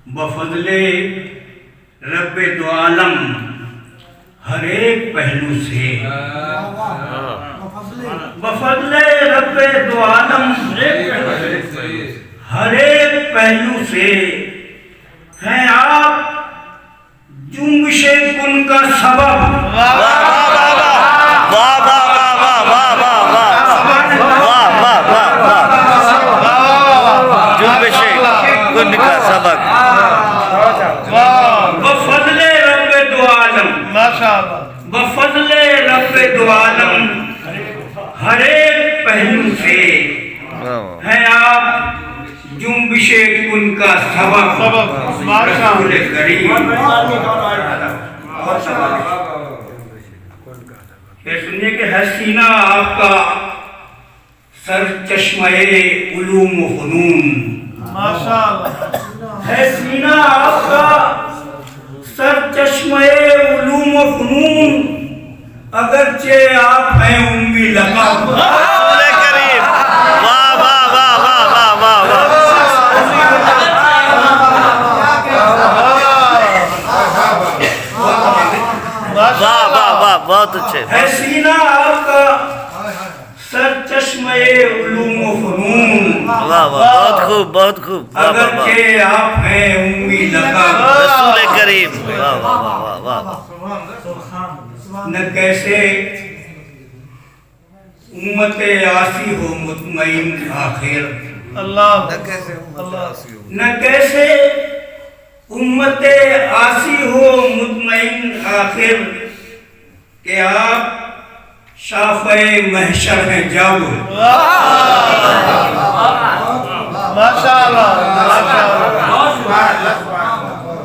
بفضل رب دو عالم ہر ایک پہلو سے، بفضل رب دو عالم ہر ایک پہلو سے ہیں آپ جنبش کن کا سبب۔ کن کا سبق بفضل رب دو عالم، بفضل رب دو عالم ہر ایک پہلو سے ہیں آپ جنبش کن کا سبب۔ رسول کریم پھر سنیے کہ ہے سینہ آپ کا سر چشمہ علوم و فنون، ہے سینہ آپ کا سر چشمہ علوم و فنون، اگرچہ آپ ہیں امی لقب۔ رسول کریم واہ واہ واہ واہ واہ واہ واہ واہ واہ واہ بہت اچھے۔ ہے سینہ آپ کا سر چشمہ علوم و فنون، واہ واہ بہت خوب بہت خوب واہ واہ واہ اگرچہ آپ ہیں امی لقب۔ رسول کریم واہ واہ واہ واہ واہ نہ کیسے امت آسی ہو مطمئن آخر، نہ کیسے امت آسی ہو مطمئن آخر، کہ آپ شافع محشر ہیں جب۔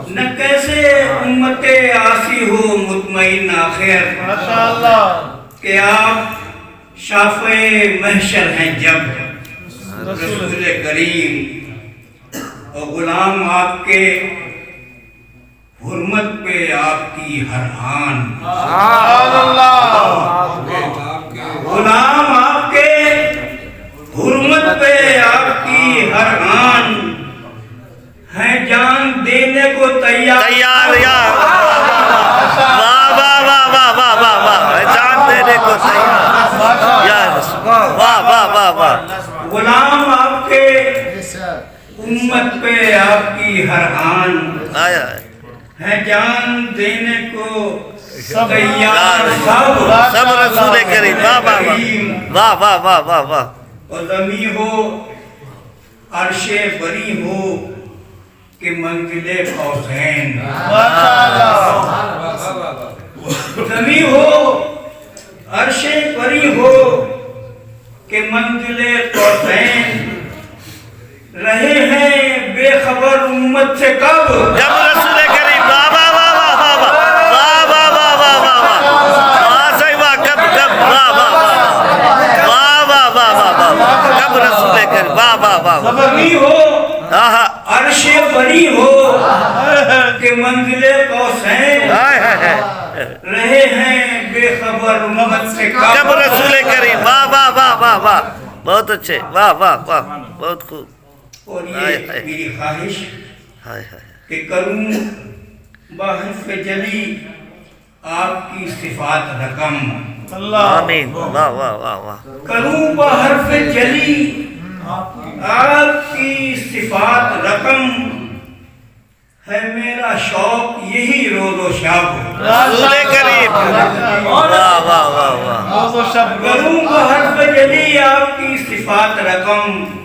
نہ کیسے امت آسی ہو مطمئن آخر، کہ آپ شافع محشر ہیں جب۔ رسول کریم اور غلام آپ کے حرمت پہ آپ کی ہر آن، غلام آپ کے حرمت پہ آپ کی ہر آن، ہیں جان دینے کو تیار یار واہ واہ واہ واہ واہ واہ واہ جان دینے کو تیار یا رسول واہ واہ واہ واہ غلام آپ کے امت پہ آپ کی ہر آن، آیا ہے جان دینے کو تیار سب۔ سب رسول کریم واہ واہ واہ واہ واہ واہ واہ اور زمین ہو عرش بری ہو کہ منزل قوسین، زمین ہو عرش بری ہو کہ منزل قوسین، رہے ہیں بے خبر امت سے کب، جب رسول کریم واہ واہ واہ واہ واہ واہ واہ واہ واہ واہ واہ واہ صحیح واہ کب کب واہ واہ واہ واہ واہ واہ واہ واہ کب رسول کریم واہ واہ واہ واہ زمین ہو آہا عرش بری ہو کہ منزل قوسین، ہائے ہائے ہائے رہے ہیں بے خبر امت سے کب کب۔ رسول کریم واہ واہ واہ واہ واہ بہت اچھے واہ واہ واہ بہت خوب اور یہ میری خواہش ہائے ہائے کہ کروں بحرف جلی آپ کی صفات رقم، آمین واہ واہ واہ واہ کروں بحرف جلی آپ کی صفات رقم، ہے میرا شوق یہی روز و شب۔ رسول کریم واہ واہ واہ واہ کروں بحرف جلی آپ کی صفات رقم،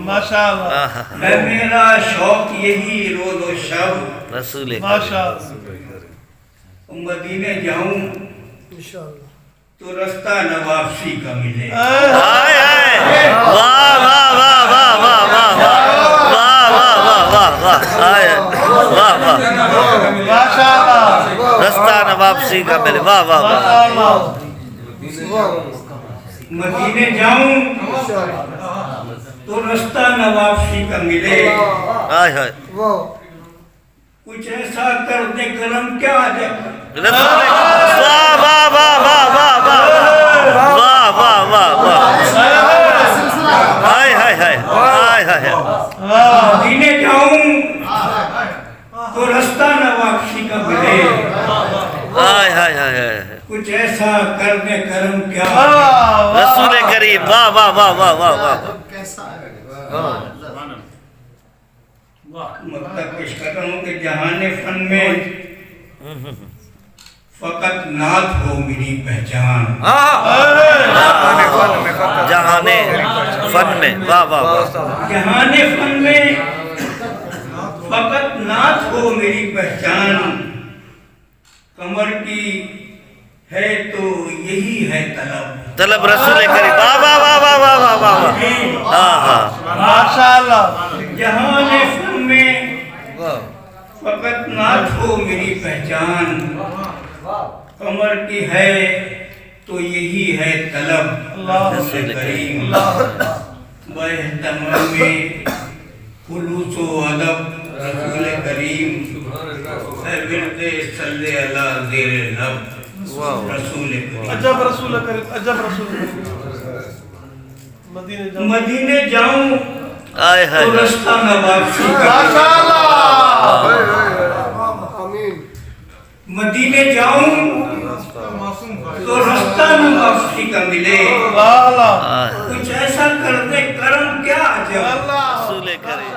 آہا ہے میرا شوق یہی روز و شب۔ رسول مدینے جاؤں تو رستہ نواپسی کا ملے، ہائے ہائے واہ واہ واہ واہ واہ واہ واہ واہ واہ واہ واہ ہائے واہ واہ رستہ نواپسی کا ملے واہ واہ واہ مدینے جاؤں تو رستہ نواپسی کا ملے، ہائے ہائے کچھ ایسا کر دے کرم کیا جائے، رسول واہ واہ واہ واہ واہ واہ واہ واہ واہ واہ ہائے ہائے ہائے ہائے ہائے مدینے جاؤں ایسا کرنے کرم کیا رسول کریم واہ واہ واہ واہ واہ واہ مطلب پیش کرتا ہوں کہ جہان فن میں فقط نعت ہو میری پہچان. جہان فن میں واہ واہ واہ جہان فن میں فقط نعت ہو میری پہچان. کمر کی ہے تو یہی ہے طلب. طلب رسول کریم واہ واہ واہ واہ واہ واہ واہ واہ. ہاں ہاں ماشاءاللہ. جہان فن میں فقط نعت ہو میری پہچان. کمر کی ہے تو یہی ہے طلب رسول کریم. باہتمام خلوص و ادب رسول کریم. اے ورد صلی اللہ زیر لب رسول کریم. عجب رسول کریم. عجب رسول کریم. مدینے جاؤں. مدینے جاؤں آئے تو ہائے رستہ نہ واپسی کا. مدینے جاؤں تو رستہ نہ واپسی کا ملے. کچھ ایسا کر دے کرم کیا عجب. رسول کریم